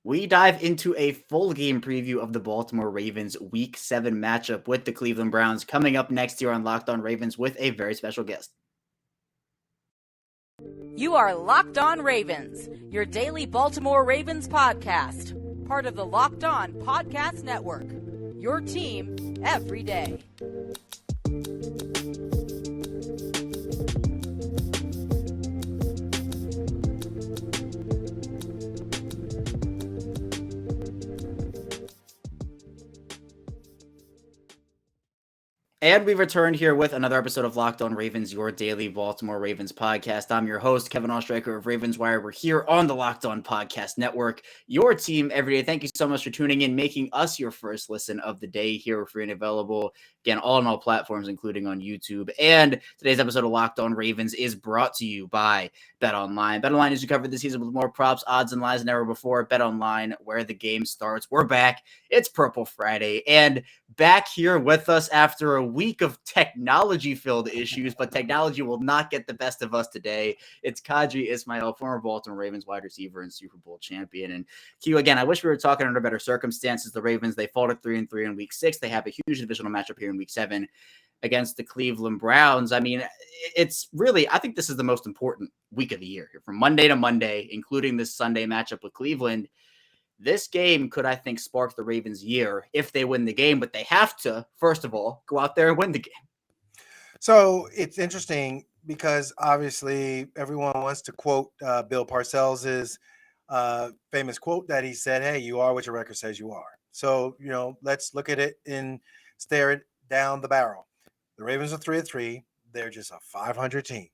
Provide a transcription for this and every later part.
We dive into a full game preview of the Baltimore Ravens Week 7 matchup with the Cleveland Browns coming up next here on Locked On Ravens with a very special guest. You are Locked On Ravens, your daily Baltimore Ravens podcast, part of the Locked On Podcast Network, your team every day. And we returned here with another episode of Locked On Ravens, your daily Baltimore Ravens podcast. I'm your host, Kevin Ostreicher of Ravens Wire. We're here on the Locked On Podcast Network, your team every day. Thank you so much for tuning in, making us your first listen of the day here. We're free and available, again, on all platforms, including on YouTube. And today's episode of Locked On Ravens is brought to you by BetOnline. BetOnline is you covered this season with more props, odds, and lines than ever before. BetOnline, where the game starts. We're back. It's Purple Friday. And back here with us after a week of technology-filled issues, but technology will not get the best of us today. It's Qadry Ismail, former Baltimore Ravens wide receiver and Super Bowl champion. And Q, again, I wish we were talking under better circumstances. The Ravens, they fall to 3-3 in Week 6. They have a huge divisional matchup here in Week 7 against the Cleveland Browns. I mean, it's really, I think this is the most important week of the year here, from Monday to Monday, including this Sunday matchup with Cleveland. This game could, I think, spark the Ravens' year if they win the game, but they have to, first of all, go out there and win the game. So it's interesting because obviously everyone wants to quote Bill Parcells' famous quote that he said, "Hey, you are what your record says you are." So, let's look at it and stare it down the barrel. The Ravens are 3-3. They're just a 500 team.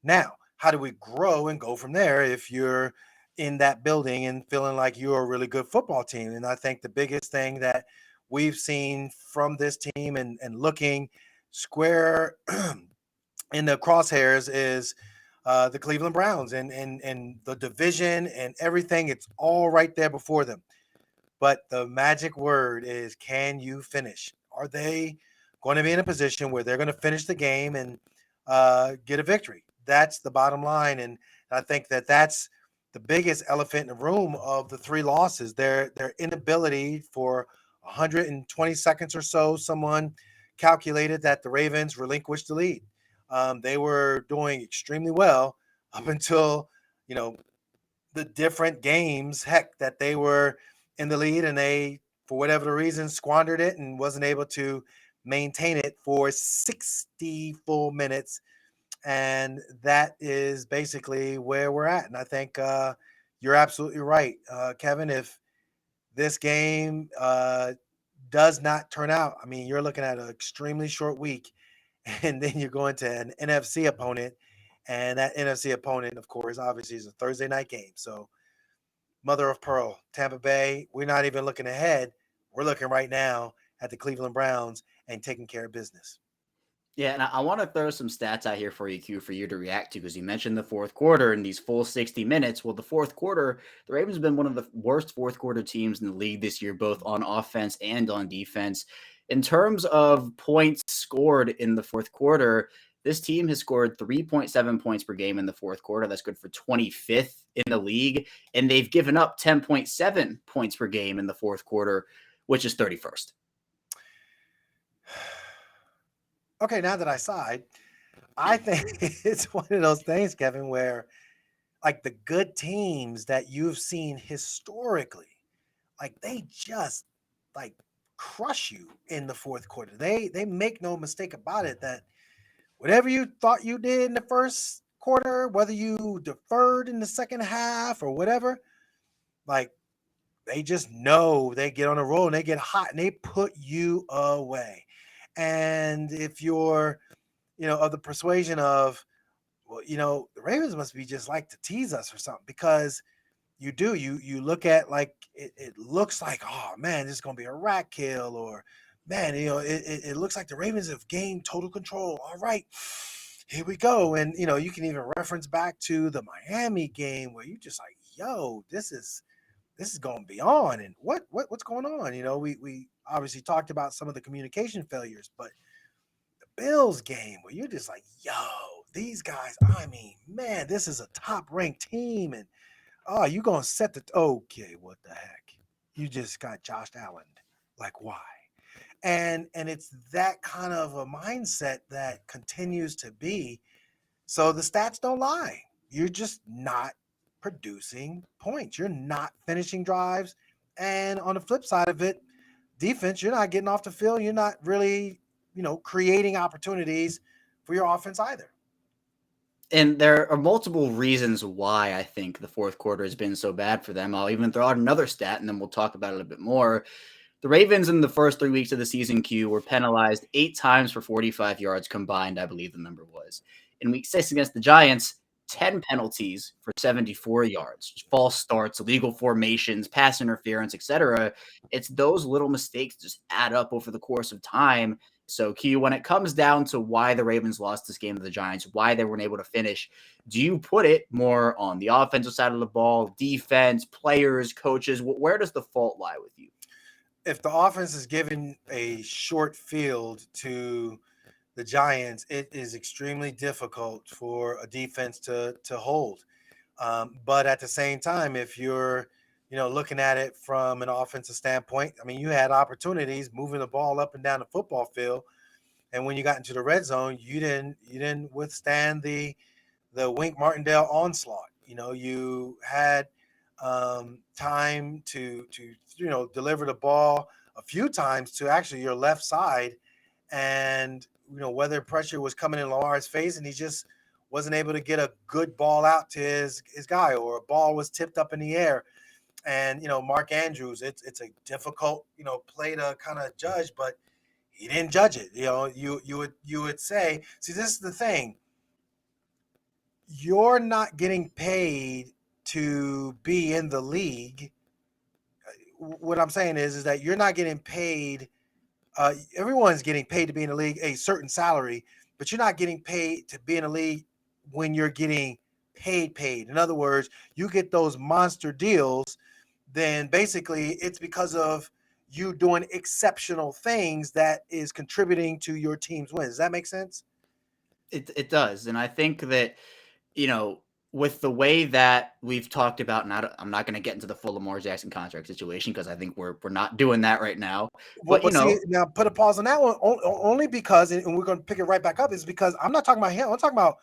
Now, how do we grow and go from there if you're in that building and feeling like you're a really good football team? And I think the biggest thing that we've seen from this team and looking square in the crosshairs is the Cleveland Browns and the division and everything. It's all right there before them. But the magic word is, can you finish? Are they going to be in a position where they're going to finish the game and get a victory? That's the bottom line. And I think that's the biggest elephant in the room of the three losses. Their inability for 120 seconds or so, someone calculated that the Ravens relinquished the lead. They were doing extremely well up until, the different games, that they were in the lead, and they, for whatever reason, squandered it and wasn't able to maintain it for 60 full minutes. And that is basically where we're at. And I think you're absolutely right, Kevin. If this game does not turn out, I mean, you're looking at an extremely short week, and then you're going to an NFC opponent. And that NFC opponent, of course, obviously is a Thursday night game. So, mother of pearl, Tampa Bay, we're not even looking ahead. We're looking right now at the Cleveland Browns and taking care of business. Yeah, and I want to throw some stats out here for you, Q, for you to react to, because you mentioned the fourth quarter and these full 60 minutes. Well, the fourth quarter, the Ravens have been one of the worst fourth quarter teams in the league this year, both on offense and on defense. In terms of points scored in the fourth quarter, this team has scored 3.7 points per game in the fourth quarter. That's good for 25th in the league. And they've given up 10.7 points per game in the fourth quarter, which is 31st. Okay, now that I sighed, I think it's one of those things, Kevin, where like the good teams that you've seen historically, like they just like crush you in the fourth quarter. They make no mistake about it that whatever you thought you did in the first quarter, whether you deferred in the second half or whatever, like they just know they get on a roll and they get hot and they put you away. And if you're, of the persuasion of, well, the Ravens must be just like to tease us or something, because you look at like it looks like, oh man, this is gonna be a rat kill, or man, it looks like the Ravens have gained total control. All right, here we go. And you can even reference back to the Miami game where you just like, yo, this is going to be on, and what's going on? We obviously talked about some of the communication failures, but the Bills game where you're just like, yo, these guys, I mean, man, this is a top ranked team, and Oh, you gonna set the okay? What the heck? You just got Josh Allen. Like why? And it's that kind of a mindset that continues to be. So the stats don't lie. You're just not producing points. You're not finishing drives. And on the flip side of it, defense, you're not getting off the field. You're not really, creating opportunities for your offense either. And there are multiple reasons why I think the fourth quarter has been so bad for them. I'll even throw out another stat, and then we'll talk about it a bit more. The Ravens in the first 3 weeks of the season, Q, were penalized 8 times for 45 yards combined, I believe the number was. In week 6 against the Giants, 10 penalties for 74 yards, false starts, illegal formations, pass interference, etc. It's those little mistakes just add up over the course of time. So, Q, when it comes down to why the Ravens lost this game to the Giants, why they weren't able to finish, do you put it more on the offensive side of the ball, defense, players, coaches? Where does the fault lie with you? If the offense is given a short field to the Giants, it is extremely difficult for a defense to hold. But at the same time, if you're looking at it from an offensive standpoint, I mean, you had opportunities moving the ball up and down the football field, and when you got into the red zone, you didn't withstand the Wink Martindale onslaught. You had time to deliver the ball a few times to actually your left side, and whether pressure was coming in Lamar's face and he just wasn't able to get a good ball out to his guy, or a ball was tipped up in the air. And Mark Andrews, it's a difficult play to kind of judge, but he didn't judge it. You would say, see, this is the thing. You're not getting paid to be in the league. What I'm saying is that you're not getting paid. Everyone's getting paid to be in the league a certain salary, but you're not getting paid to be in the league when you're getting paid. In other words, you get those monster deals, then basically it's because of you doing exceptional things that is contributing to your team's wins. Does that make sense? It does, and I think that, you know, with the way that we've talked about, and I'm not gonna get into the full Lamar Jackson contract situation because I think we're not doing that right now. Well, But, but see, now put a pause on that one only because, and we're going to pick it right back up, is because I'm not talking about him. I'm talking about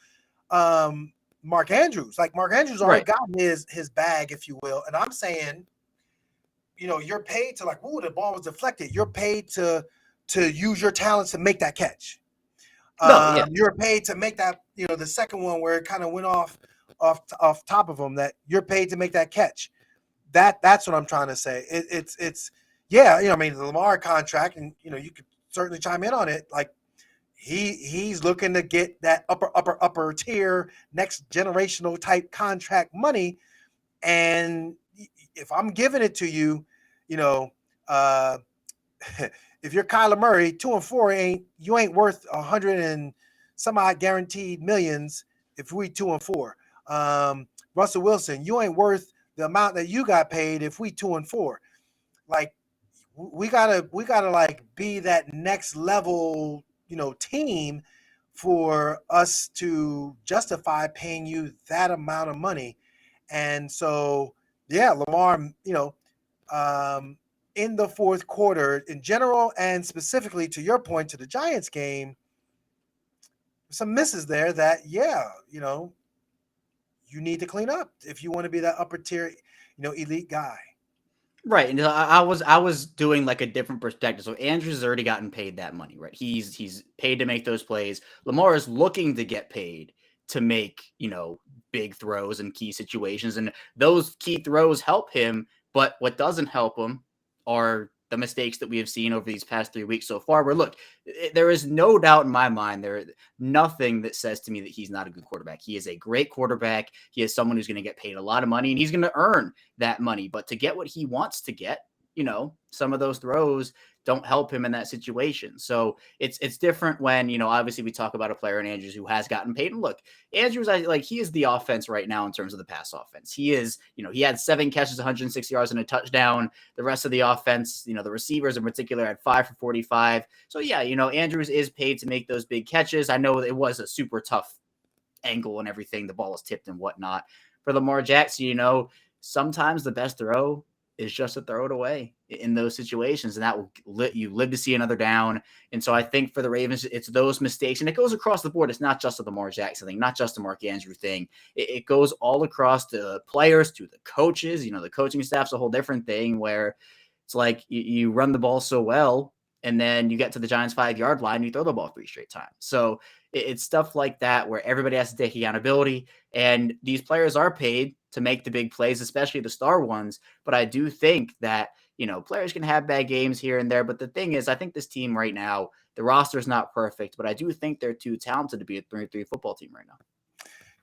Mark Andrews. Like Mark Andrews already right. got his bag, if you will, and I'm saying, you're paid to, like, ooh, the ball was deflected. You're paid to use your talents to make that catch. No, yeah. You're paid to make that, the second one where it kind of went off top of him. That you're paid to make that catch. That's what I'm trying to say. It's yeah, I mean, the Lamar contract, and you could certainly chime in on it. Like he's looking to get that upper tier, next generational type contract money, and if I'm giving it to you, you know, uh, if you're Kyler Murray, 2-4 ain't worth 100 and some odd guaranteed millions. If we 2-4, Russell Wilson, you ain't worth the amount that you got paid. If we 2-4, like we gotta like be that next level, team for us to justify paying you that amount of money. And so, yeah, Lamar, um, in the fourth quarter in general, and specifically to your point, to the Giants game, some misses there that, yeah, you need to clean up if you want to be that upper tier, elite guy. Right, and I was doing like a different perspective. So Andrews has already gotten paid that money, right? He's paid to make those plays. Lamar is looking to get paid to make, big throws in key situations, and those key throws help him. But what doesn't help him are the mistakes that we have seen over these past 3 weeks so far. Where look, there is no doubt in my mind nothing that says to me that he's not a good quarterback. He is a great quarterback. He is someone who's going to get paid a lot of money, and he's going to earn that money. But to get what he wants to get, some of those throws don't help him in that situation. So it's different when, obviously we talk about a player in Andrews who has gotten paid. And look, Andrews, he is the offense right now in terms of the pass offense. He is, he had 7 catches, 106 yards and a touchdown. The rest of the offense, the receivers in particular had 5 for 45. So yeah, Andrews is paid to make those big catches. I know it was a super tough angle and everything. The ball was tipped and whatnot. For Lamar Jackson, sometimes the best throw is just to throw it away in those situations, and that will you live to see another down. And so I think for the Ravens, it's those mistakes, and it goes across the board. It's not just a Lamar Jackson thing, not just a Mark Andrew thing. It goes all across the players to the coaches. The coaching staff's a whole different thing where it's like you run the ball so well, and then you get to the Giants' 5-yard line, you throw the ball 3 straight times. So it's stuff like that where everybody has to take accountability, and these players are paid to make the big plays, especially the star ones. But I do think that, players can have bad games here and there. But the thing is, I think this team right now, the roster is not perfect, but I do think they're too talented to be a 3-3 football team right now.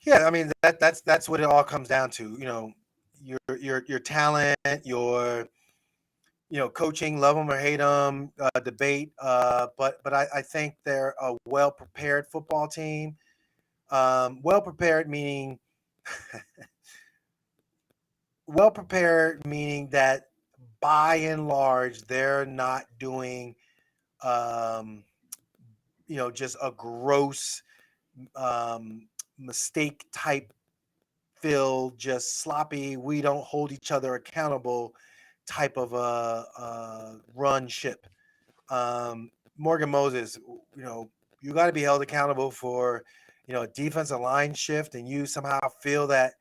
Yeah, I mean that's what it all comes down to. Your talent, your coaching, love them or hate them, debate. But I think they're a well prepared football team. Well prepared meaning that by and large they're not doing just a gross mistake type filled, just sloppy, we don't hold each other accountable type of a run ship. Morgan Moses, you got to be held accountable for a defensive line shift, and you somehow feel that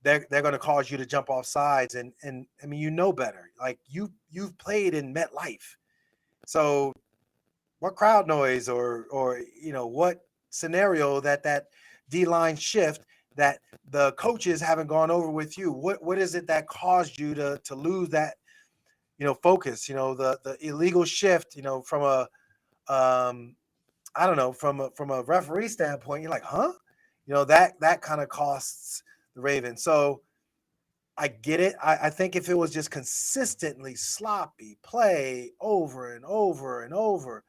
they're going to cause you to jump off sides, and I mean, better. Like you've played in MetLife, so what crowd noise or what scenario that D-line shift that the coaches haven't gone over with you, what is it that caused you to lose that focus, the illegal shift, from a I don't know, from a referee standpoint, you're like, huh? That kind of costs the Ravens. So I get it. I think if it was just consistently sloppy play over and over and over,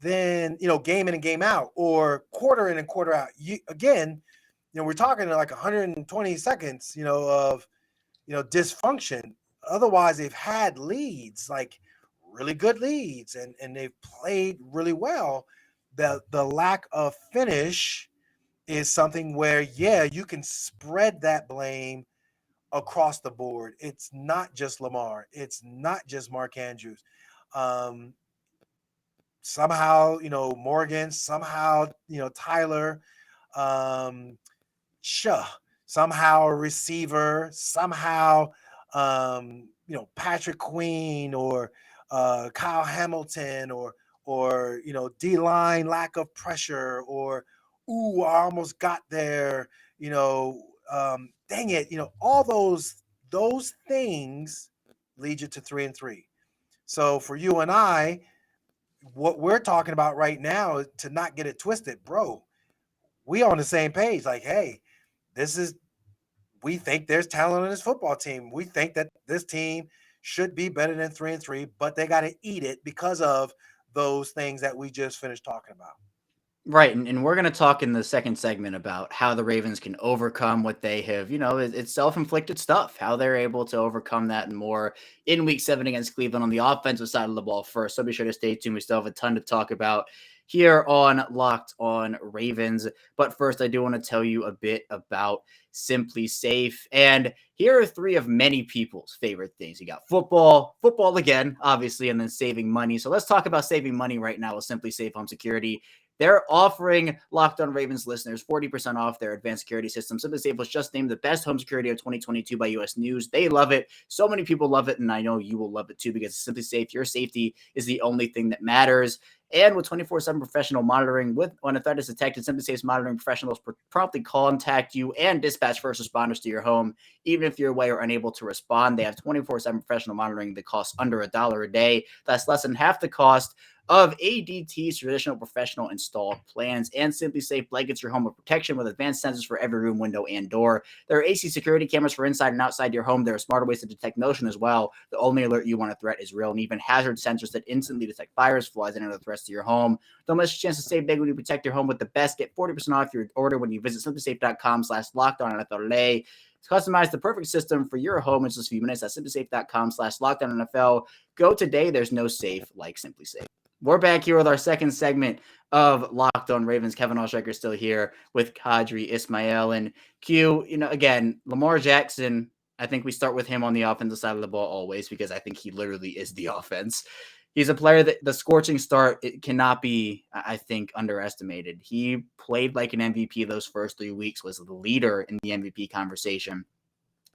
then game in and game out, or quarter in and quarter out. We're talking like 120 seconds, of dysfunction. Otherwise, they've had leads, like really good leads, and they've played really well. The lack of finish is something where, you can spread that blame across the board. It's not just Lamar. It's not just Mark Andrews. Somehow, Morgan, somehow, Tyler, somehow a receiver, somehow, Patrick Queen or Kyle Hamilton or D-line lack of pressure, or, I almost got there, dang it, all those things lead you to 3-3. So for you and I, what we're talking about right now is to not get it twisted, bro. We on the same page. Like, hey, we think there's talent on this football team. We think that this team should be better than 3-3, but they got to eat it because of those things that we just finished talking about. Right, and we're going to talk in the second segment about how the Ravens can overcome what they have, it's self-inflicted stuff, how they're able to overcome that and more in Week 7 against Cleveland on the offensive side of the ball first. So be sure to stay tuned. We still have a ton to talk about here on Locked On Ravens. But first, I do want to tell you a bit about SimpliSafe. And here are 3 of many people's favorite things. You got football again, obviously, and then saving money. So let's talk about saving money right now with SimpliSafe Home Security. They're offering Locked On Ravens listeners 40% off their advanced security system. SimpliSafe was just named the best home security of 2022 by U.S. News. They love it. So many people love it, and I know you will love it too, because SimpliSafe, your safety is the only thing that matters. And with 24/7 professional monitoring, when a threat is detected, SimpliSafe's monitoring professionals promptly contact you and dispatch first responders to your home, even if you're away or unable to respond. They have 24/7 professional monitoring that costs under $1 a day. That's less than half the cost of ADT's traditional professional installed plans. And SimpliSafe blankets your home with protection with advanced sensors for every room, window, and door. There are AC security cameras for inside and outside your home. There are smarter ways to detect motion as well. The only alert you when a threat is real, and even hazard sensors that instantly detect fires, flies, and other threats to your home. Don't miss your chance to save big when you protect your home with the best. Get 40% off your order when you visit SimpliSafe.com/LockedOnNFL. Customize the perfect system for your home in just a few minutes at SimpliSafe.com/LockedOnNFL. Go today. There's no safe like SimpliSafe. We're back here with our second segment of Locked On Ravens. Kevin Oestreicher is still here with Qadry Ismail. And Q, again, Lamar Jackson I think we start with him on the offensive side of the ball always because I think he literally is the offense. He's a player that the scorching start it cannot be, I think, underestimated. He played like an MVP those first 3 weeks, was the leader in the MVP conversation.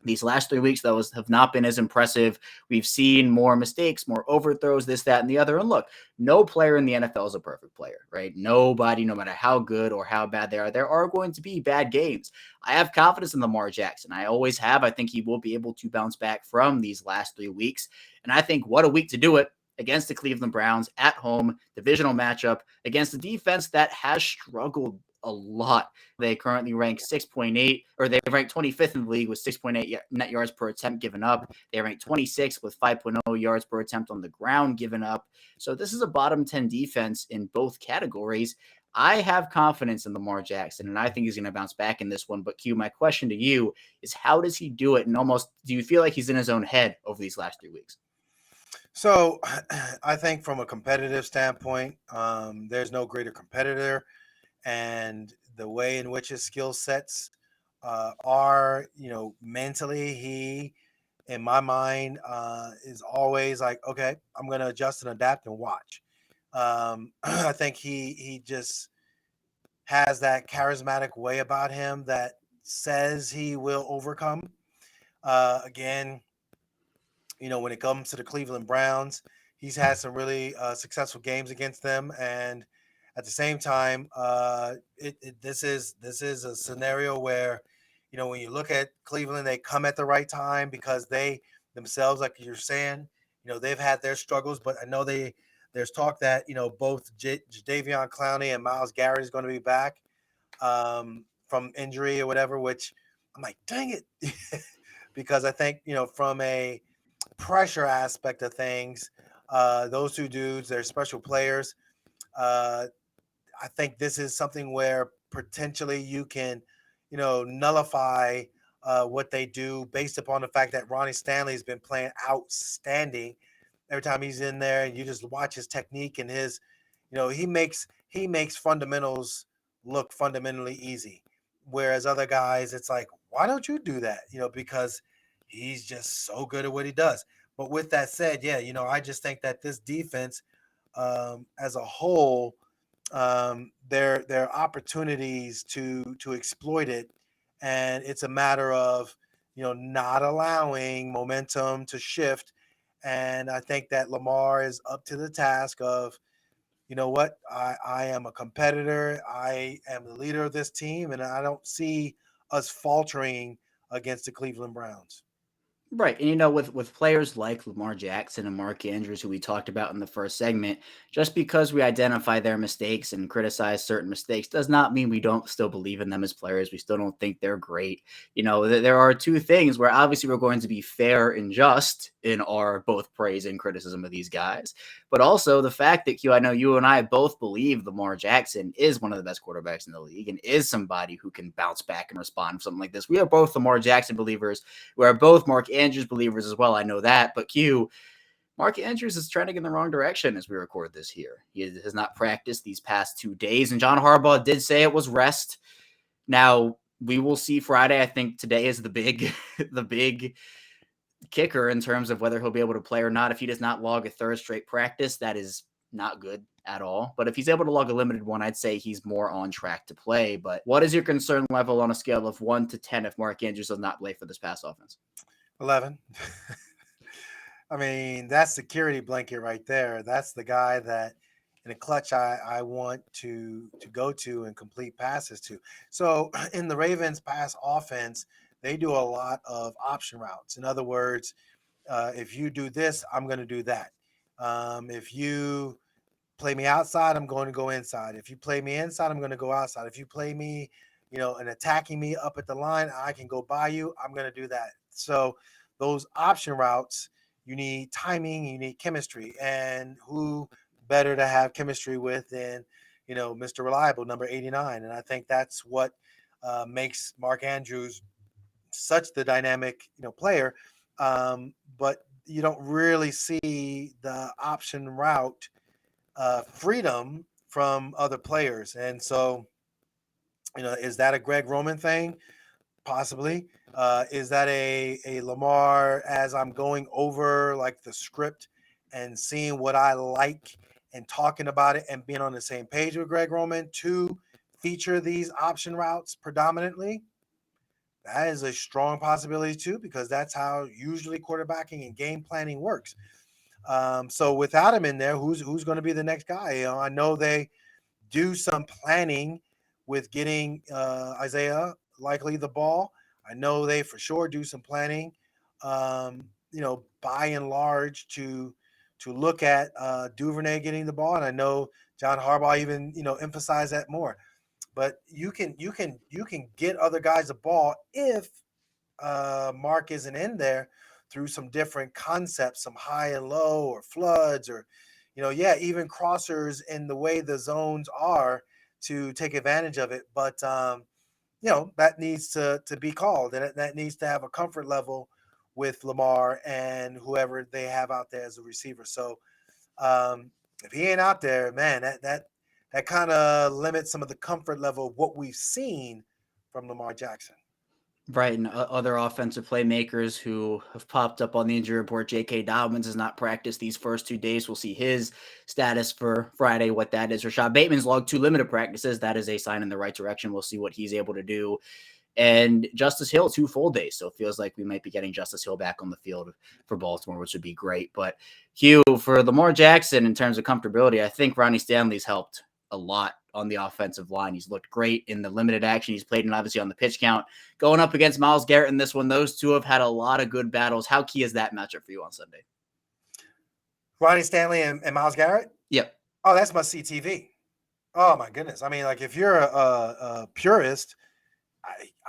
These last 3 weeks, though, have not been as impressive. We've seen more mistakes, more overthrows, this, that, and the other. And look, no player in the NFL is a perfect player, right? Nobody, no matter how good or how bad they are, there are going to be bad games. I have confidence in Lamar Jackson. I always have. I think he will be able to bounce back from these last 3 weeks. And I think what a week to do it against the Cleveland Browns at home, divisional matchup against a defense that has struggled a lot. They currently rank 6.8, or they rank 25th in the league with 6.8 net yards per attempt given up. They rank 26th with 5.0 yards per attempt on the ground given up. So this is a bottom 10 defense in both categories. I have confidence in Lamar Jackson, and I think he's going to bounce back in this one. But Q, my question to you is how does he do it? And almost, do you feel like he's in his own head over these last 3 weeks? So I think from a competitive standpoint, there's no greater competitor. And the way in which his skill sets are, mentally, he, in my mind, is always like, okay, I'm going to adjust and adapt and watch. I think he just has that charismatic way about him that says he will overcome. Again, when it comes to the Cleveland Browns, he's had some really successful games against them, and at the same time, this is a scenario where, when you look at Cleveland, they come at the right time because they themselves, like you're saying, they've had their struggles, but I know there's talk that both Jadeveon Clowney and Myles Garrett is going to be back from injury or whatever. Which I'm like, dang it, because I think from a pressure aspect of things, those two dudes, they're special players. I think this is something where potentially you can, nullify what they do based upon the fact that Ronnie Stanley has been playing outstanding. Every time he's in there, and you just watch his technique and his, he makes fundamentals look fundamentally easy. Whereas other guys, it's like, why don't you do that? Because he's just so good at what he does. But with that said, yeah, I just think that this defense, as a whole, there are opportunities to exploit it, and it's a matter of not allowing momentum to shift. And I think that Lamar is up to the task of, what, I am a competitor, I am the leader of this team, and I don't see us faltering against the Cleveland Browns. Right. And with players like Lamar Jackson and Mark Andrews, who we talked about in the first segment, just because we identify their mistakes and criticize certain mistakes does not mean we don't still believe in them as players. We still don't think they're great. There are two things where obviously we're going to be fair and just in our both praise and criticism of these guys. But also the fact that I know you and I both believe Lamar Jackson is one of the best quarterbacks in the league and is somebody who can bounce back and respond to something like this. We are both Lamar Jackson believers. We are both Mark Andrews believers as well. I know that. But Mark Andrews is trending in the wrong direction as we record this here. He has not practiced these past 2 days. And John Harbaugh did say it was rest. Now, we will see Friday. I think today is the big the big kicker in terms of whether he'll be able to play or not. If he does not log a third straight practice, that is not good at all. But if he's able to log a limited one, I'd say he's more on track to play. But what is your concern level on a scale of 1 to 10 if Mark Andrews does not play for this pass offense? 11. I mean, that's security blanket right there. That's the guy that in a clutch I want to go to and complete passes to. So in the Ravens pass offense, they do a lot of option routes. In other words, if you do this, I'm going to do that. If you play me outside, I'm going to go inside. If you play me inside, I'm going to go outside. If you play me, and attacking me up at the line, I can go by you. I'm going to do that. So those option routes, you need timing, you need chemistry, and who better to have chemistry with than Mr. Reliable, number 89. And I think that's what makes Mark Andrews such the dynamic player. But you don't really see the option route freedom from other players. And so, is that a Greg Roman thing? Possibly. Is that a Lamar as I'm going over like the script and seeing what I like and talking about it and being on the same page with Greg Roman to feature these option routes predominantly? That is a strong possibility too, because that's how usually quarterbacking and game planning works. So without him in there, who's going to be the next guy? I know they do some planning with getting Isaiah likely the ball. I know they for sure do some planning, by and large to look at Duvernay getting the ball, and I know John Harbaugh even emphasized that more. But you can get other guys the ball if Mark isn't in there through some different concepts, some high and low or floods or, even crossers in the way the zones are to take advantage of it. But, that needs to be called, and that needs to have a comfort level with Lamar and whoever they have out there as a receiver. So if he ain't out there, man, that kind of limits some of the comfort level of what we've seen from Lamar Jackson. Right, and other offensive playmakers who have popped up on the injury report. J.K. Dobbins has not practiced these first 2 days. We'll see his status for Friday, what that is. Rashad Bateman's logged 2 limited practices. That is a sign in the right direction. We'll see what he's able to do. And Justice Hill, 2 full days. So it feels like we might be getting Justice Hill back on the field for Baltimore, which would be great. But Hugh, for Lamar Jackson, in terms of comfortability, I think Ronnie Stanley's helped a lot on the offensive line. He's looked great in the limited action he's played, and obviously on the pitch count. Going up against Myles Garrett in this one, those two have had a lot of good battles. How key is that matchup for you on Sunday? Ronnie Stanley and Myles Garrett? Yep. Oh, that's my CTV. Oh my goodness. I mean, like if you're a purist,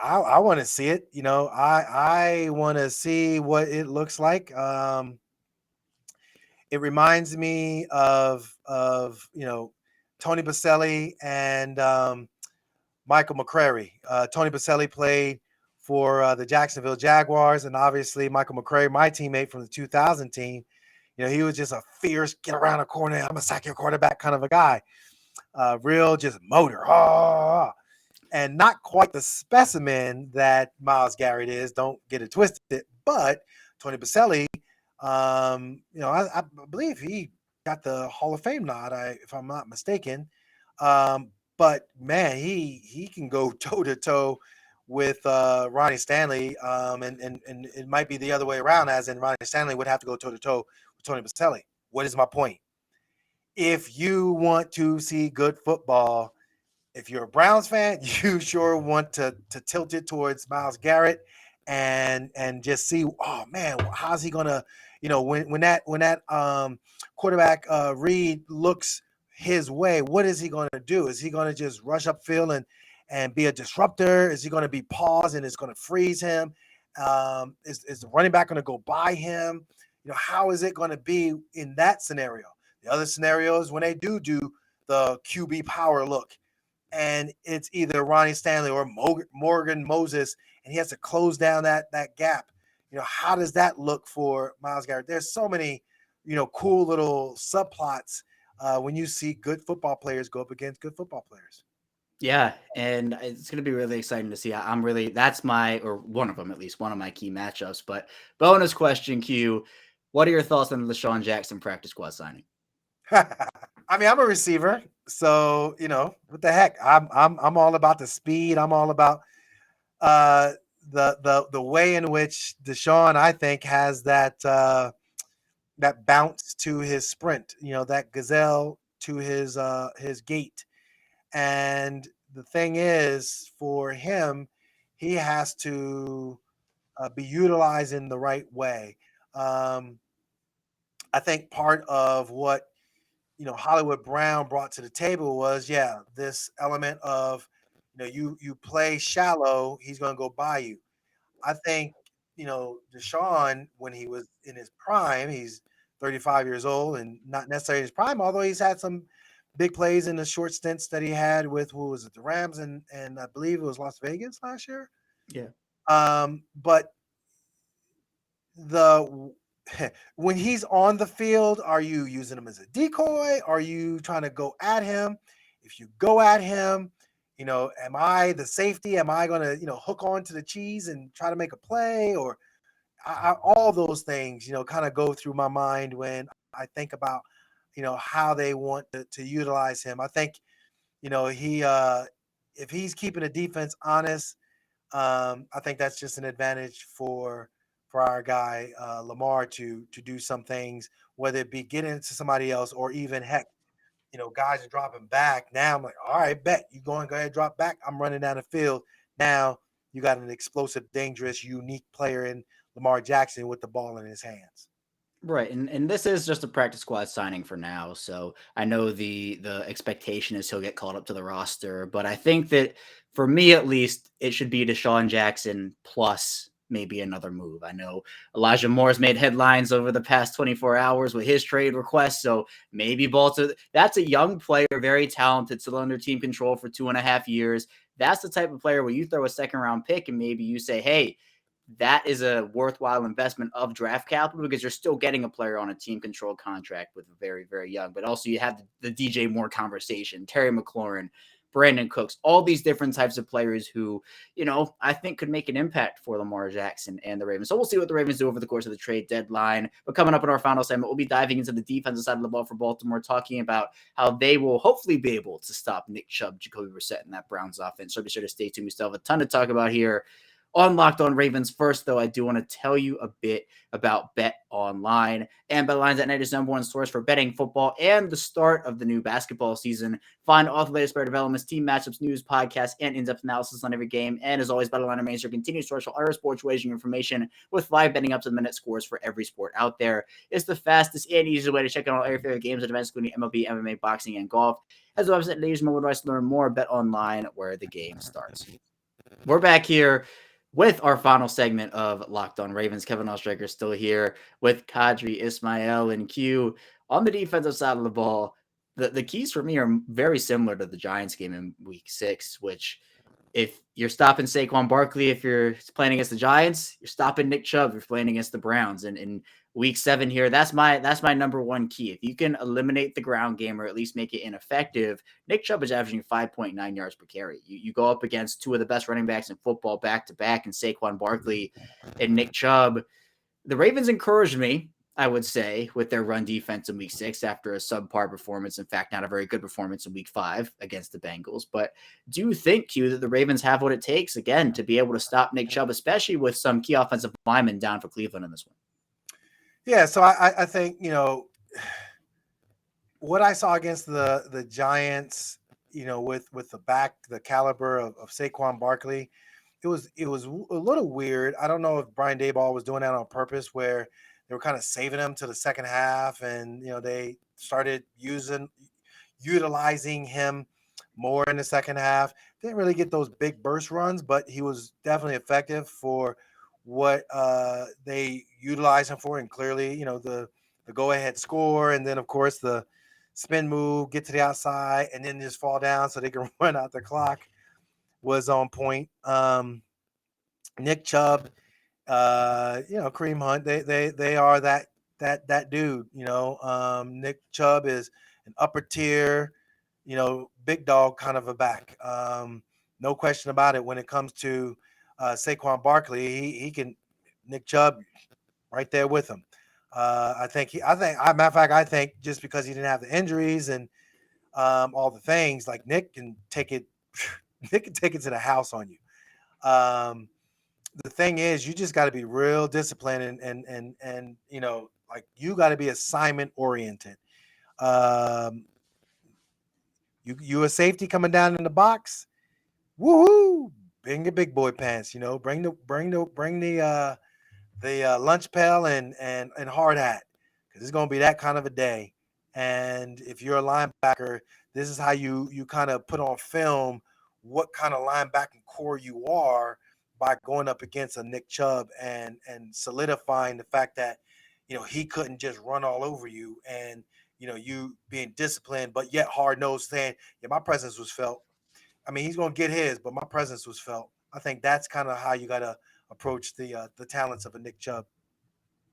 I want to see it. I want to see what it looks like. It reminds me of Tony Baselli and Michael McCrary. Tony Baselli played for the Jacksonville Jaguars, and obviously Michael McCrary, my teammate from the 2000 team. He was just a fierce, get around a corner, I'm a sack your quarterback kind of a guy. Real just motor. And not quite the specimen that Myles Garrett is. Don't get it twisted. But Tony Baselli, I believe he got the Hall of Fame nod, if I'm not mistaken. But man, he can go toe to toe with Ronnie Stanley, and it might be the other way around, as in Ronnie Stanley would have to go toe to toe with Tony Baselli. What is my point? If you want to see good football, if you're a Browns fan, you sure want to tilt it towards Myles Garrett and just see, oh man, how's he gonna, when that quarterback read looks his way, what is he gonna do? Is he gonna just rush upfield and be a disruptor? Is he gonna be paused and it's gonna freeze him? Is the running back gonna go by him? How is it gonna be in that scenario? The other scenario is when they do the QB power look, and it's either Ronnie Stanley or Morgan Moses, and he has to close down that gap. How does that look for Myles Garrett? There's so many, cool little subplots when you see good football players go up against good football players. Yeah, and it's going to be really exciting to see. That's one of them, at least one of my key matchups. But bonus question, Q, what are your thoughts on the DeSean Jackson practice squad signing? I mean, I'm a receiver, so what the heck? I'm all about the speed. I'm all about the way in which DeSean, I think, has that bounce to his sprint. That gazelle to his gait. And the thing is, for him, he has to be utilized in the right way. I think part of what Hollywood Brown brought to the table was, this element of, you play shallow, he's going to go by you. I think, DeSean, when he was in his prime, he's 35 years old and not necessarily his prime, although he's had some big plays in the short stints that he had with, who was it, the Rams and I believe it was Las Vegas last year. Yeah. But the when he's on the field, are you using him as a decoy? Are you trying to go at him? If you go at him, am I the safety? Am I going to, hook on to the cheese and try to make a play? Or all those things, kind of go through my mind when I think about, how they want to utilize him. I think, he if he's keeping the defense honest, I think that's just an advantage for our guy Lamar to do some things, whether it be get into somebody else or even heck, guys are dropping back. Now I'm like, all right, bet you go ahead, drop back. I'm running down the field. Now you got an explosive, dangerous, unique player in Lamar Jackson with the ball in his hands. Right, and this is just a practice squad signing for now, so I know the expectation is he'll get called up to the roster, but I think that for me at least, it should be DeSean Jackson plus maybe another move. I know Elijah Moore's made headlines over the past 24 hours with his trade request, so maybe Baltimore. That's a young player, very talented, still under team control for 2.5 years. That's the type of player where you throw a second round pick and maybe you say, hey, that is a worthwhile investment of draft capital because you're still getting a player on a team controlled contract with very, very young. But also you have the DJ Moore conversation, Terry McLaurin, Brandon Cooks, all these different types of players who, I think could make an impact for Lamar Jackson and the Ravens. So we'll see what the Ravens do over the course of the trade deadline. But coming up in our final segment, we'll be diving into the defensive side of the ball for Baltimore, talking about how they will hopefully be able to stop Nick Chubb, Jacoby Brissett, and that Browns offense. So be sure to stay tuned. We still have a ton to talk about here on Locked On Ravens. First, though, I do want to tell you a bit about BetOnline. And BetOnline.net is number one source for betting football and the start of the new basketball season. Find all the latest player developments, team matchups, news, podcasts, and in-depth analysis on every game. And as always, BetOnline remains your continued source for all sports wagering information with live betting up-to-the-minute scores for every sport out there. It's the fastest and easiest way to check out all your favorite games and events, including MLB, MMA, boxing, and golf. As a website, use mobile device to learn more. BetOnline, where the game starts. We're back here with our final segment of Locked On Ravens. Kevin Ostraker still here with Qadry Ismail and Q on the defensive side of the ball. The keys for me are very similar to the Giants game in week 6, which if you're stopping Saquon Barkley, if you're playing against the Giants, you're stopping Nick Chubb, if you're playing against the Browns. And in week 7 here, that's my number one key. If you can eliminate the ground game or at least make it ineffective, Nick Chubb is averaging 5.9 yards per carry. You go up against two of the best running backs in football back to back, and Saquon Barkley and Nick Chubb. The Ravens encouraged me, I would say, with their run defense in week 6 after a subpar performance. In fact, not a very good performance in week 5 against the Bengals. But do you think, Q, that the Ravens have what it takes, again, to be able to stop Nick Chubb, especially with some key offensive linemen down for Cleveland in this one? Yeah, so I think, what I saw against the Giants, with the caliber of Saquon Barkley, it was a little weird. I don't know if Brian Daboll was doing that on purpose, where they were kind of saving him to the second half, and they started utilizing him more in the second half. Didn't really get those big burst runs, but he was definitely effective for what they utilized him for, and clearly, the go ahead score, and then of course the spin move, get to the outside, and then just fall down so they can run out the clock was on point. Nick Chubb, Kareem Hunt, they are that dude. Nick Chubb is an upper tier, big dog kind of a back. No question about it. When it comes to Saquon Barkley, he can Nick Chubb right there with him. Matter of fact, I think just because he didn't have the injuries and all the things, like Nick can take it, Nick can take it to the house on you. The thing is, you just got to be real disciplined and like you got to be assignment oriented. You a safety coming down in the box, woohoo! Bring the big boy pants, bring the lunch pail and hard hat, because it's gonna be that kind of a day. And if you're a linebacker, this is how you kind of put on film what kind of linebacking core you are by going up against a Nick Chubb and solidifying the fact that he couldn't just run all over you, and you being disciplined but yet hard nosed, saying, yeah, my presence was felt. I mean, he's gonna get his, but my presence was felt. I think that's kind of how you gotta approach the talents of a Nick Chubb.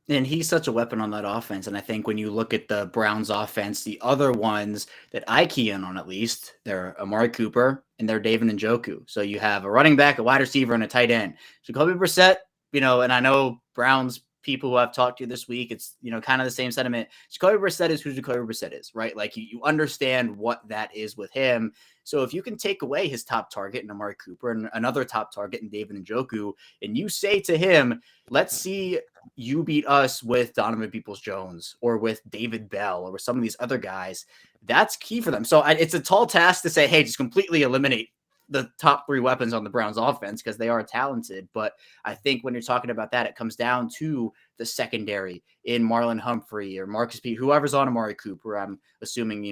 And he's such a weapon on that offense. And I think when you look at the Browns offense, the other ones that I key in on, at least, they're Amari Cooper and they're David Njoku. So you have a running back, a wide receiver, and a tight end. Jacoby Brissett, and I know Browns people who I've talked to this week, it's, kind of the same sentiment. Jacoby Brissett is who Jacoby Brissett is, right? Like you understand what that is with him. So if you can take away his top target in Amari Cooper and another top target in David Njoku, and you say to him, let's see you beat us with Donovan Peoples-Jones or with David Bell or with some of these other guys, that's key for them. So it's a tall task to say, hey, just completely eliminate the top three weapons on the Browns offense because they are talented. But I think when you're talking about that, it comes down to the secondary in Marlon Humphrey or Marcus Peters, whoever's on Amari Cooper. I'm assuming,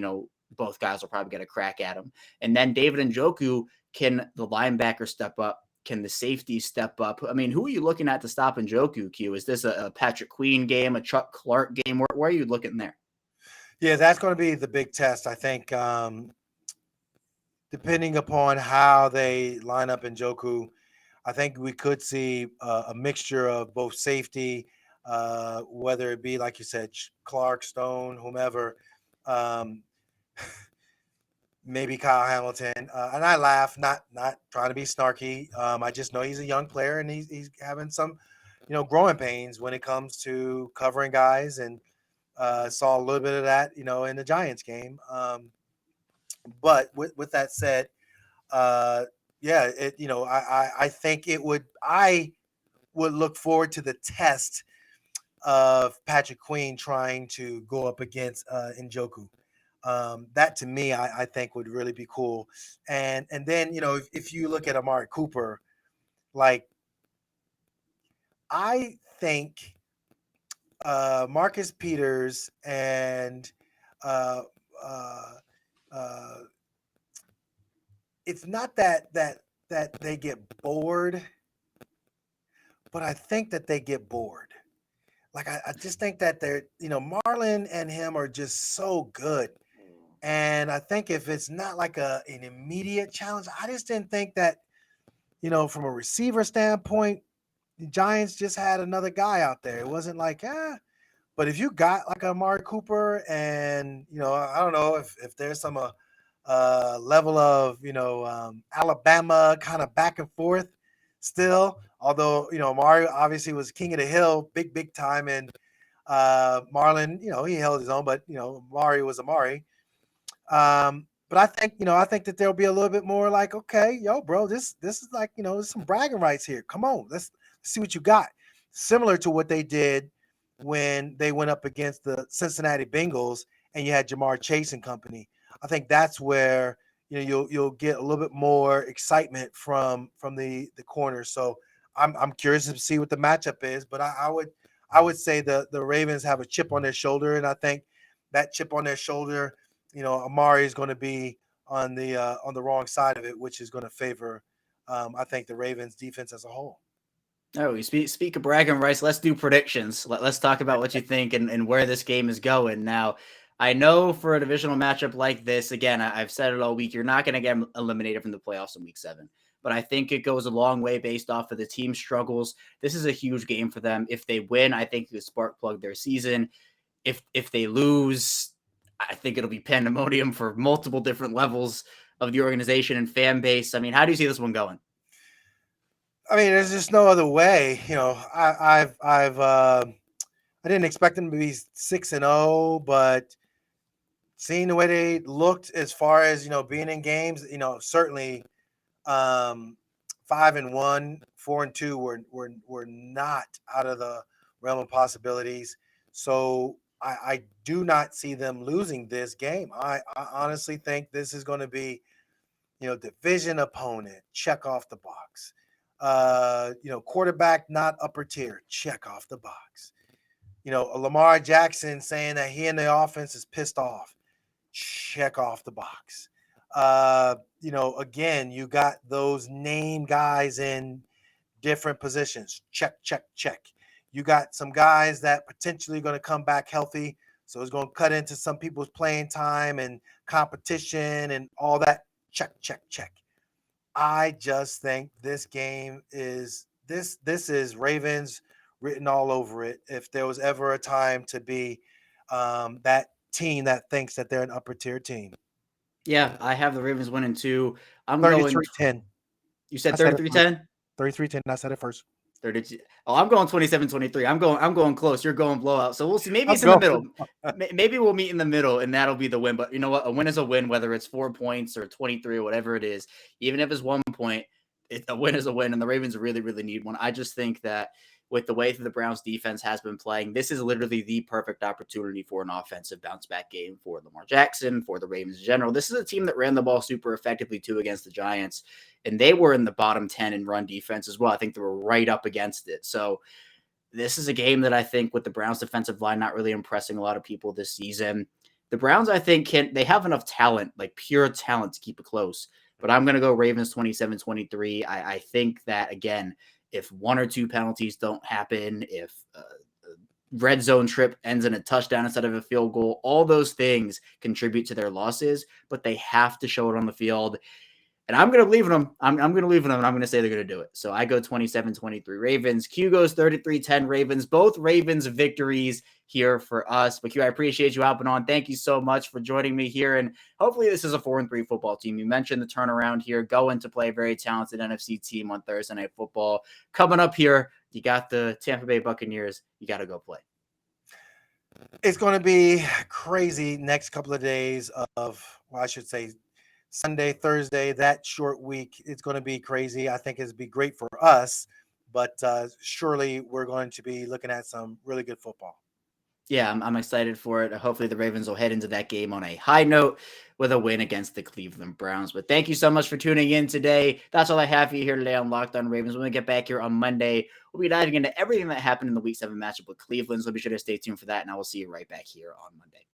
both guys will probably get a crack at him. And then David Njoku, can the linebacker step up? Can the safety step up? I mean, who are you looking at to stop Njoku, Q? Is this a Patrick Queen game, a Chuck Clark game? Where are you looking there? Yeah, that's going to be the big test, I think. Depending upon how they line up Njoku, I think we could see a mixture of both safety, whether it be, like you said, Clark, Stone, whomever, um, maybe Kyle Hamilton. And I laugh, not trying to be snarky. I just know he's a young player and he's having some, growing pains when it comes to covering guys, and saw a little bit of that, in the Giants game. But with that said, yeah, I think I would look forward to the test of Patrick Queen trying to go up against Njoku. That to me, I think would really be cool. And then, if you look at Amari Cooper, like I think Marcus Peters and uh, uh, uh, it's not that they get bored, but I think that they get bored. Like I just think that they're, Marlon and him are just so good. And I think if it's not like an immediate challenge, I just didn't think that, from a receiver standpoint, the Giants just had another guy out there. It wasn't like, but if you got like a Amari Cooper and, I don't know if there's some level of, Alabama kind of back and forth still, although, Amari obviously was king of the hill, big time. And Marlon, he held his own, but, Amari was Amari. But I think that there'll be a little bit more like, okay, yo, bro, this is like, there's some bragging rights here. Come on, let's see what you got. Similar to what they did when they went up against the Cincinnati Bengals and you had Jamar Chase and company. I think that's where you'll get a little bit more excitement from the corner. So I'm curious to see what the matchup is, but I would say the Ravens have a chip on their shoulder, and I think that chip on their shoulder, Amari is going to be on the wrong side of it, which is going to favor, I think, the Ravens defense as a whole. Oh, we speak of bragging rights. Let's do predictions. Let's talk about what you think and where this game is going. Now, I know for a divisional matchup like this, again, I've said it all week, you're not going to get eliminated from the playoffs in week 7. But I think it goes a long way based off of the team struggles. This is a huge game for them. If they win, I think it could spark plug their season. If they lose, I think it'll be pandemonium for multiple different levels of the organization and fan base. I mean, how do you see this one going? I mean, there's just no other way. I didn't expect them to be 6-0, but seeing the way they looked as far as being in games, certainly 5-1, 4-2 were not out of the realm of possibilities. So I do not see them losing this game. I honestly think this is going to be, division opponent, check off the box. Quarterback not upper tier, check off the box. Lamar Jackson saying that he and the offense is pissed off, check off the box. Again, you got those name guys in different positions. Check, check, check. You got some guys that potentially going to come back healthy. So it's going to cut into some people's playing time and competition and all that. Check, check, check. I just think this game is this is Ravens written all over it. If there was ever a time to be that team that thinks that they're an upper tier team. Yeah, I have the Ravens winning too. I'm going. 33-10. You said I said it first. 33-10? 33-10. I said it first. 32. Oh, I'm going 27-23. I'm going close. You're going blowout. So we'll see. Maybe I'm it's in the going. middle. Maybe we'll meet in the middle and that'll be the win. But you know what? A win is a win, whether it's 4 points or 23 or whatever it is. Even if it's 1 point, a win is a win. And the Ravens really, really need one. I just think that with the way that the Browns defense has been playing, this is literally the perfect opportunity for an offensive bounce back game for Lamar Jackson, for the Ravens in general. This is a team that ran the ball super effectively too against the Giants, and they were in the bottom 10 in run defense as well. I think they were right up against it. So this is a game that I think with the Browns defensive line not really impressing a lot of people this season, the Browns, I think, they have enough talent, like pure talent, to keep it close. But I'm going to go Ravens 27-23. I think that, again, if 1 or 2 penalties don't happen, if red zone trip ends in a touchdown instead of a field goal, all those things contribute to their losses, but they have to show it on the field. And I'm going to believe in them. I'm going to believe in them, and I'm going to say they're going to do it. So I go 27-23 Ravens. Q goes 33-10 Ravens. Both Ravens victories here for us. But Q, I appreciate you hopping on. Thank you so much for joining me here. And hopefully this is a 4-3 football team. You mentioned the turnaround here. Going to play a very talented NFC team on Thursday Night Football. Coming up here, you got the Tampa Bay Buccaneers. You got to go play. It's going to be crazy next couple of days of, well, I should say, Sunday, Thursday, that short week. It's going to be crazy. I think it'll be great for us, but surely we're going to be looking at some really good football. Yeah, I'm excited for it. Hopefully the Ravens will head into that game on a high note with a win against the Cleveland Browns. But thank you so much for tuning in today. That's all I have for you here today on Locked On Ravens. When we get back here on Monday, we'll be diving into everything that happened in the Week 7 matchup with Cleveland. So be sure to stay tuned for that, and I will see you right back here on Monday.